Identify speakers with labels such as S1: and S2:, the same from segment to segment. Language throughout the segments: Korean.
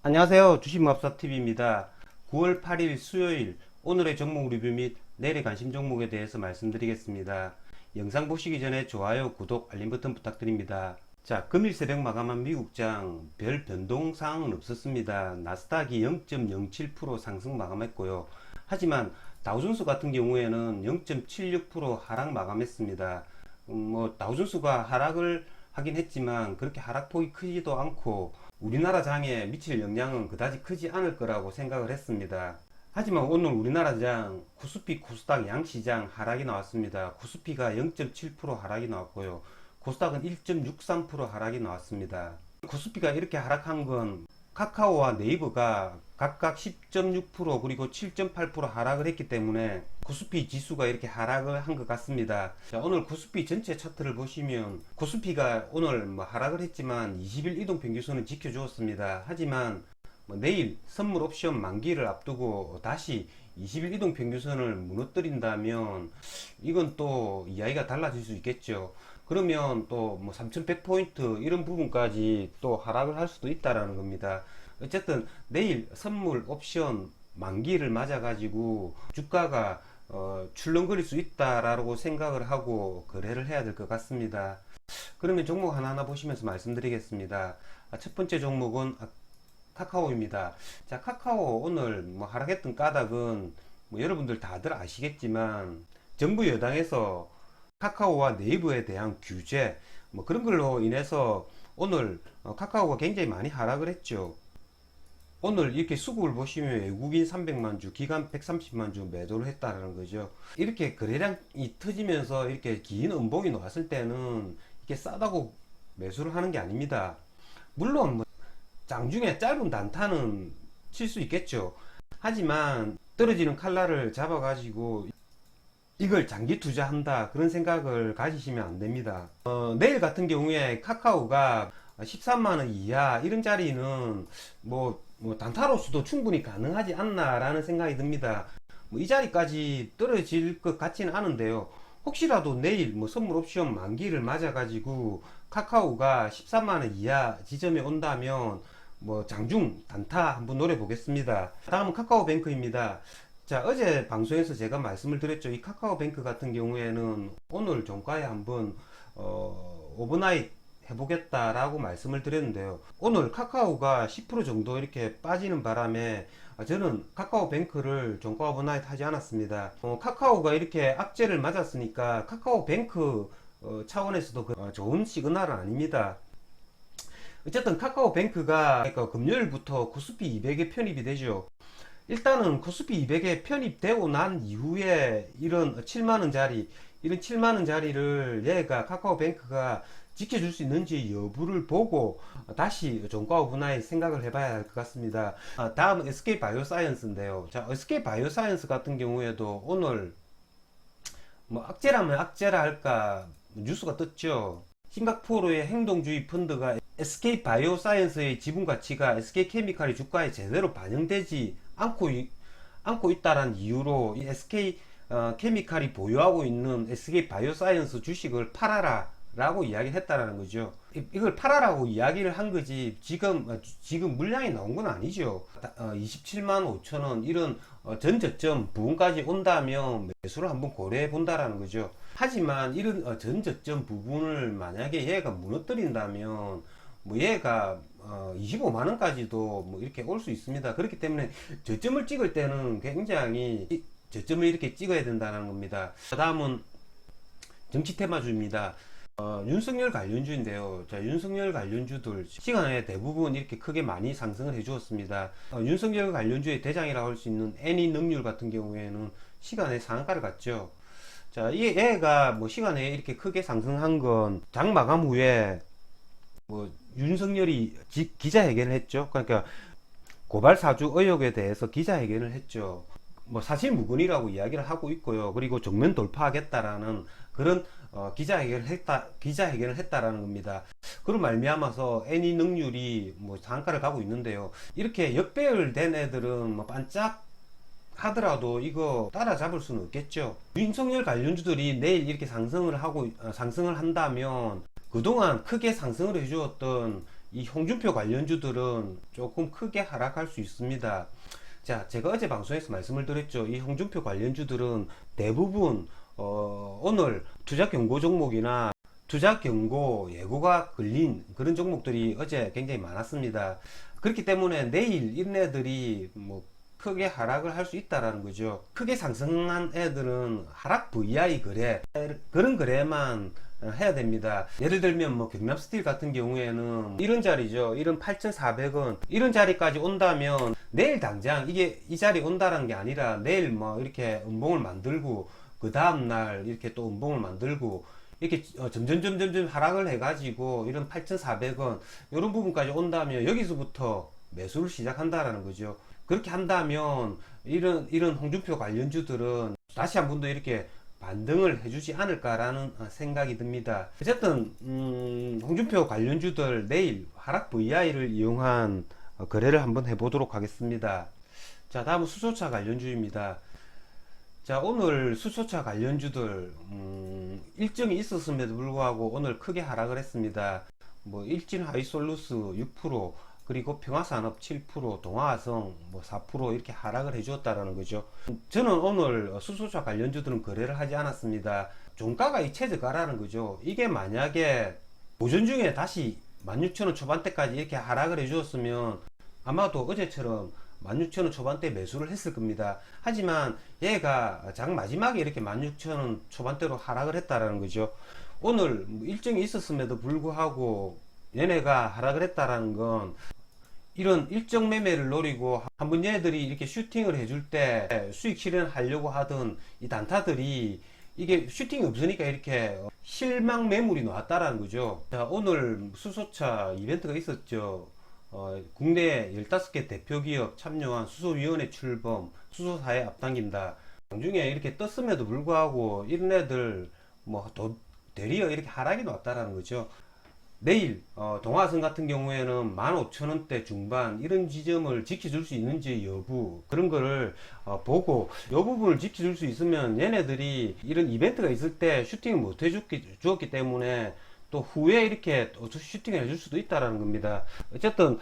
S1: 안녕하세요. 주식마법사TV입니다. 9월 8일 수요일 오늘의 종목 리뷰 및 내일의 관심 종목에 대해서 말씀드리겠습니다. 영상 보시기 전에 좋아요, 구독, 알림 버튼 부탁드립니다. 자, 금일 새벽 마감한 미국장 별 변동 사항은 없었습니다. 나스닥이 0.07% 상승 마감했고요. 하지만 다우존스 같은 경우에는 0.76% 하락 마감했습니다. 다우존스가 하락을 하긴 했지만 그렇게 하락폭이 크지도 않고 우리나라 장에 미칠 영향은 그다지 크지 않을 거라고 생각을 했습니다. 하지만 오늘 우리나라 장 코스피 코스닥 양시장 하락이 나왔습니다. 코스피가 0.7% 하락이 나왔고요. 코스닥은 1.63% 하락이 나왔습니다. 코스피가 이렇게 하락한 건 카카오와 네이버가 각각 10.6% 그리고 7.8% 하락을 했기 때문에 코스피 지수가 이렇게 하락을 한 것 같습니다. 자, 오늘 코스피 전체 차트를 보시면 코스피가 오늘 하락을 했지만 20일 이동평균선은 지켜주었습니다. 하지만 내일 선물 옵션 만기를 앞두고 다시 20일 이동평균선을 무너뜨린다면 이건 또 이야기가 달라질 수 있겠죠. 그러면 또 3100포인트 이런 부분까지 또 하락을 할 수도 있다라는 겁니다. 어쨌든 내일 선물 옵션 만기를 맞아 가지고 주가가 출렁거릴 수 있다라고 생각을 하고 거래를 해야 될 것 같습니다. 그러면 종목 하나하나 보시면서 말씀드리겠습니다. 첫 번째 종목은 카카오입니다. 자, 카카오 오늘 하락했던 까닭은 여러분들 다들 아시겠지만 정부 여당에서 카카오와 네이버에 대한 규제 그런 걸로 인해서 오늘 카카오가 굉장히 많이 하락을 했죠. 오늘 이렇게 수급을 보시면 외국인 300만 주, 기관 130만 주 매도를 했다는 거죠. 이렇게 거래량이 터지면서 이렇게 긴 음봉이 나왔을 때는 이게 싸다고 매수를 하는 게 아닙니다. 물론 장중에 짧은 단타는 칠 수 있겠죠. 하지만 떨어지는 칼날을 잡아가지고 이걸 장기 투자한다 그런 생각을 가지시면 안 됩니다. 내일 같은 경우에 카카오가 13만원 이하 이런 자리는 단타로서도 충분히 가능하지 않나 라는 생각이 듭니다. 이 자리까지 떨어질 것 같지는 않은데요. 혹시라도 내일 선물 옵션 만기를 맞아 가지고 카카오가 13만원 이하 지점에 온다면 장중 단타 한번 노려 보겠습니다. 다음은 카카오뱅크입니다. 자, 어제 방송에서 제가 말씀을 드렸죠. 이 카카오뱅크 같은 경우에는 오늘 종가에 한번 오버나잇 해보겠다라고 말씀을 드렸는데요. 오늘 카카오가 10% 정도 이렇게 빠지는 바람에 저는 카카오뱅크를 종가 오버나잇 하지 않았습니다. 카카오가 이렇게 악재를 맞았으니까 카카오뱅크 차원에서도 좋은 시그널은 아닙니다. 어쨌든 카카오뱅크가 그러니까 금요일부터 코스피 200에 편입이 되죠. 일단은 코스피 200에 편입되고 난 이후에 이런 7만원짜리 이런 7만원짜리를 얘가 카카오뱅크가 지켜줄 수 있는지 여부를 보고 다시 종가 오브나잇 생각을 해봐야 할 것 같습니다. 다음 SK바이오사이언스인데요. 자, SK바이오사이언스 같은 경우에도 오늘 악재라면 악재라 할까 뉴스가 떴죠. 싱가포르의 행동주의 펀드가 SK바이오사이언스의 지분가치가 SK케미칼의 주가에 제대로 반영되지 않고 있다는 이유로 이 SK 케미칼이 보유하고 있는 SK바이오사이언스 주식을 팔아라 라고 이야기를 했다라는 거죠. 이걸 팔아라고 이야기를 한 거지 지금 물량이 나온 건 아니죠. 27만 5천원 이런 전저점 부분까지 온다면 매수를 한번 고려해 본다라는 거죠. 하지만 이런 전저점 부분을 만약에 얘가 무너뜨린다면 얘가 25만원까지도 이렇게 올 수 있습니다. 그렇기 때문에 저점을 찍을 때는 굉장히 저점을 이렇게 찍어야 된다는 겁니다. 다음은 정치 테마주입니다. 윤석열 관련주인데요. 자, 윤석열 관련주들 시간에 대부분 이렇게 크게 많이 상승을 해 주었습니다. 윤석열 관련주의 대장이라고 할 수 있는 애니능률 같은 경우에는 시간에 상한가를 갔죠. 자, 얘가 시간에 이렇게 크게 상승한 건 장 마감 후에 윤석열이 기자회견을 했죠. 그러니까 고발 사주 의혹에 대해서 기자회견을 했죠. 사실무근이라고 이야기를 하고 있고요. 그리고 정면 돌파하겠다라는 그런 기자회견을 했다라는 겁니다. 그런 말미암아서 애니 능률이 상한가를 가고 있는데요. 이렇게 역배열 애들은 반짝 하더라도 이거 따라잡을 수는 없겠죠. 윤석열 관련주들이 내일 이렇게 상승을 한다면 그동안 크게 상승을 해주었던 이 홍준표 관련주들은 조금 크게 하락할 수 있습니다. 자, 제가 어제 방송에서 말씀을 드렸죠. 이 홍준표 관련주들은 대부분 오늘 투자 경고 종목이나 투자 경고 예고가 걸린 그런 종목들이 어제 굉장히 많았습니다. 그렇기 때문에 내일 이런 애들이 뭐 크게 하락을 할 수 있다라는 거죠. 크게 상승한 애들은 하락 VI 거래, 그런 거래만 해야 됩니다. 예를 들면 뭐 경남스틸 같은 경우에는 이런 자리죠. 이런 8,400원 이런 자리까지 온다면 내일 당장 이게 이 자리 온다는 게 아니라 내일 뭐 이렇게 음봉을 만들고 그 다음날 이렇게 또 음봉을 만들고 이렇게 점점 하락을 해가지고 이런 8,400원 이런 부분까지 온다면 여기서부터 매수를 시작한다라는 거죠. 그렇게 한다면 이런 홍준표 관련주들은 다시 한 번 더 이렇게 반등을 해주지 않을까라는 생각이 듭니다. 어쨌든 홍준표 관련주들 내일 하락 VI를 이용한 거래를 한번 해보도록 하겠습니다. 자, 다음은 수소차 관련주입니다. 자, 오늘 수소차 관련주들 일정이 있었음에도 불구하고 오늘 크게 하락을 했습니다. 뭐 일진 하이솔루스 6%, 그리고 평화산업 7%, 동아화성 뭐 4% 이렇게 하락을 해주었다라는 거죠. 저는 오늘 수소차 관련주들은 거래를 하지 않았습니다. 종가가 이 최저가라는 거죠. 이게 만약에 오전 중에 다시 16,000원 초반대까지 이렇게 하락을 해주었으면 아마도 어제처럼 16,000원 초반대 매수를 했을 겁니다. 하지만 얘가 장 마지막에 이렇게 16,000원 초반대로 하락을 했다라는 거죠. 오늘 일정이 있었음에도 불구하고 얘네가 하락을 했다라는 건 이런 일정 매매를 노리고 한번 얘네들이 이렇게 슈팅을 해줄 때 수익 실현하려고 하던 이 단타들이 이게 슈팅이 없으니까 이렇게 실망 매물이 나왔다라는 거죠. 자, 오늘 수소차 이벤트가 있었죠. 국내 15개 대표기업 참여한 수소위원회 출범, 수소사에 앞당긴다. 나중에 이렇게 떴음에도 불구하고 이런 애들 뭐 대리어 이렇게 하락이 나왔다라는 거죠. 내일 동화선 같은 경우에는 15,000원대 중반 이런 지점을 지켜줄 수 있는지 여부 그런 거를 보고 이 부분을 지켜줄 수 있으면 얘네들이 이런 이벤트가 있을 때 슈팅을 못 해주었기 때문에 또 후에 이렇게 슈팅을 해줄 수도 있다라는 겁니다. 어쨌든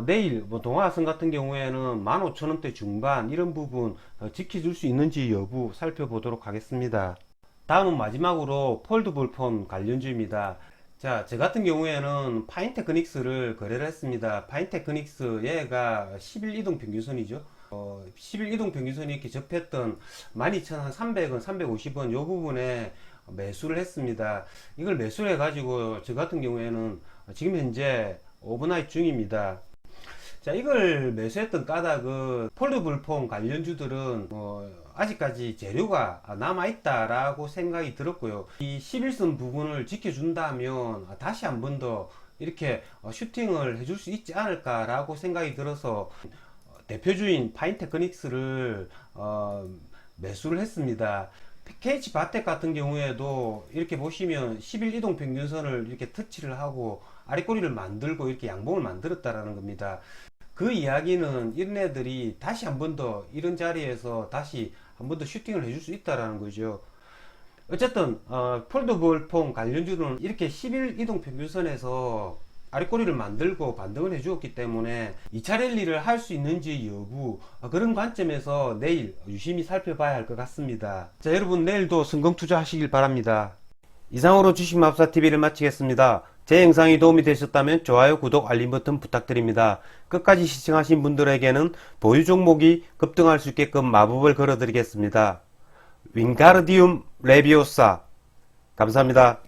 S1: 내일 뭐 동화선 같은 경우에는 15,000원대 중반 이런 부분 지켜줄 수 있는지 여부 살펴보도록 하겠습니다. 다음은 마지막으로 폴드볼 폰 관련주입니다. 자, 저 같은 경우에는 파인테크닉스를 거래를 했습니다. 파인테크닉스 얘가 10일 이동 평균선이죠. 10일 이동 평균선이 이렇게 접했던 12,300원, 350원 요 부분에 매수를 했습니다. 이걸 매수를 해가지고 저 같은 경우에는 지금 현재 오버나이트 중입니다. 자, 이걸 매수했던 까닭은 폴더블폰 관련주들은 아직까지 재료가 남아있다 라고 생각이 들었고요. 이 11선 부분을 지켜준다면 다시 한 번 더 이렇게 슈팅을 해줄 수 있지 않을까 라고 생각이 들어서 대표주인 파인테크닉스를 매수를 했습니다. KH 바텍 같은 경우에도 이렇게 보시면 10일 이동 평균선을 이렇게 터치를 하고 아래꼬리를 만들고 이렇게 양봉을 만들었다라는 겁니다. 그 이야기는 이런 애들이 다시 한 번 더 이런 자리에서 다시 한 번 더 슈팅을 해줄 수 있다라는 거죠. 어쨌든 폴더볼폰 관련주는 이렇게 10일 이동 평균선에서 아래꼬리를 만들고 반등을 해주었기 때문에 2차 랠리를 할 수 있는지 여부 그런 관점에서 내일 유심히 살펴봐야 할 것 같습니다. 자, 여러분 내일도 성공 투자하시길 바랍니다. 이상으로 주식마법사TV를 마치겠습니다. 제 영상이 도움이 되셨다면 좋아요, 구독, 알림 버튼 부탁드립니다. 끝까지 시청하신 분들에게는 보유 종목이 급등할 수 있게끔 마법을 걸어드리겠습니다. 윙가르디움 레비오사 감사합니다.